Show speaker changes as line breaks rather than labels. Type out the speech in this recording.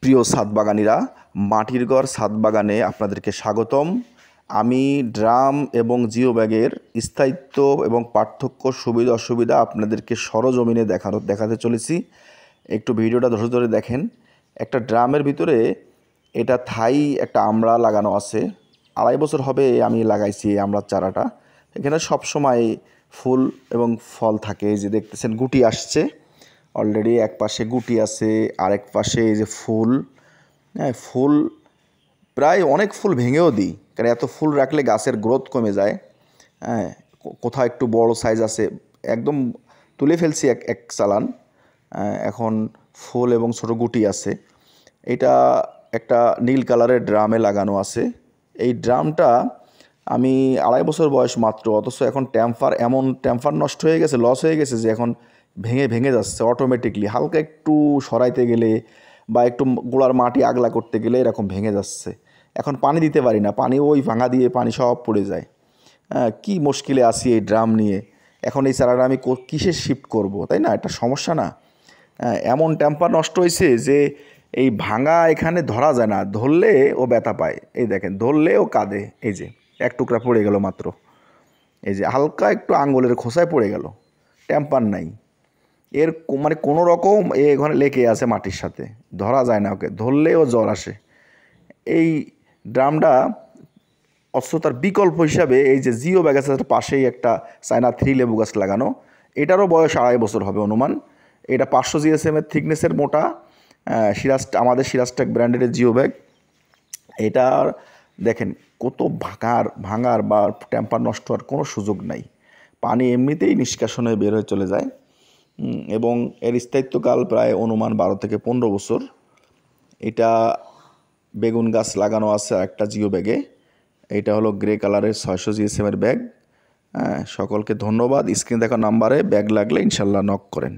প্রিয় ছাদ বাগানীরা, মাটির ঘর ছাদ বাগানে আপনাদেরকে স্বাগতম। আমি ড্রাম এবং জিও ব্যাগের স্থায়িত্ব এবং পার্থক্য, সুবিধা অসুবিধা আপনাদেরকে সরজমিনে দেখাতে চলেছি। একটু ভিডিওটা ধৈর্য ধরে দেখেন। একটা ড্রামের ভিতরে এটা থাই একটা আমড়া লাগানো আছে। 2.5 বছর হবে আমি লাগাইছি এই আমড়ার চারাটা। এখানে সব সময় ফুল এবং ফল থাকে। এই যে দেখতেছেন গুটি আসছে অলরেডি, এক পাশে গুটি আছে, আরেক পাশে এই যে ফুল। হ্যাঁ, ফুল প্রায় অনেক ফুল ভেঙেও দিই, কারণ এত ফুল রাখলে গাছের গ্রোথ কমে যায়। হ্যাঁ, কোথাও একটু বড় সাইজ আছে, একদম তুলে ফেলছি এক চালান। এখন ফুল এবং ছোটো গুটি আছে। এটা একটা নীল কালারের ড্রামে লাগানো আছে। এই ড্রামটা আমি 2.5 বছর বয়স মাত্র, অথচ এখন টেম্পার নষ্ট হয়ে গেছে, লস হয়ে গেছে, যে এখন ভেঙে যাচ্ছে অটোমেটিকলি। হালকা একটু সরাইতে গেলে বা একটু গোড়ার মাটি আগলা করতে গেলে এরকম ভেঙে যাচ্ছে। এখন পানি দিতে পারি না, পানি ওই ভাঙা দিয়ে পানি সব পড়ে যায়। কি মুশকিলে আছি এই ড্রাম নিয়ে। এখন এই চারাটা আমি কিসে শিফট করব, তাই না? একটা সমস্যা না? এমন টেম্পার নষ্ট হয়েছে যে এই ভাঙা এখানে ধরা যায় না, ধরলে ও ব্যথা পায়। এই দেখেন, ধরলে ও কাঁদে। এই যে এক টুকরা পড়ে গেল মাত্র, এই যে হালকা একটু আঙ্গুলের খোসায় পড়ে গেল, টেম্পার নাই এর, মানে কোনো রকম এখানে লেগে আছে মাটির সাথে, ধরা যায় না, ওকে ধরলেও জ্বর আসে। এই ড্রামটা অথচ তার বিকল্প হিসাবে এই যে জিও ব্যাগ আছে, পাশেই একটা চায়না 3 লেবু গাছ লাগানো। এটারও বয়স 2.5 বছর হবে অনুমান। এটা 500 জিএসএমের থিকনেসের মোটা আমাদের সিরাজটেক ব্র্যান্ডের জিও ব্যাগ। এটার দেখেন কত ভাঙার বা টেম্পার নষ্ট হওয়ার কোনো সুযোগ নাই। পানি এমনিতেই নিষ্কাশন হয়ে বের হয়ে চলে যায়। এবং এর স্থায়িত্বকাল প্রায় অনুমান 12 থেকে 15 বছর। এটা বেগুন গাছ লাগানো আছে একটা জিও ব্যাগে। এটা হলো গ্রে কালারের 600 জিএসএমের ব্যাগ। সকলকে ধন্যবাদ। স্ক্রিনে দেখা নাম্বারে ব্যাগ লাগলে ইনশাল্লাহ নক করেন।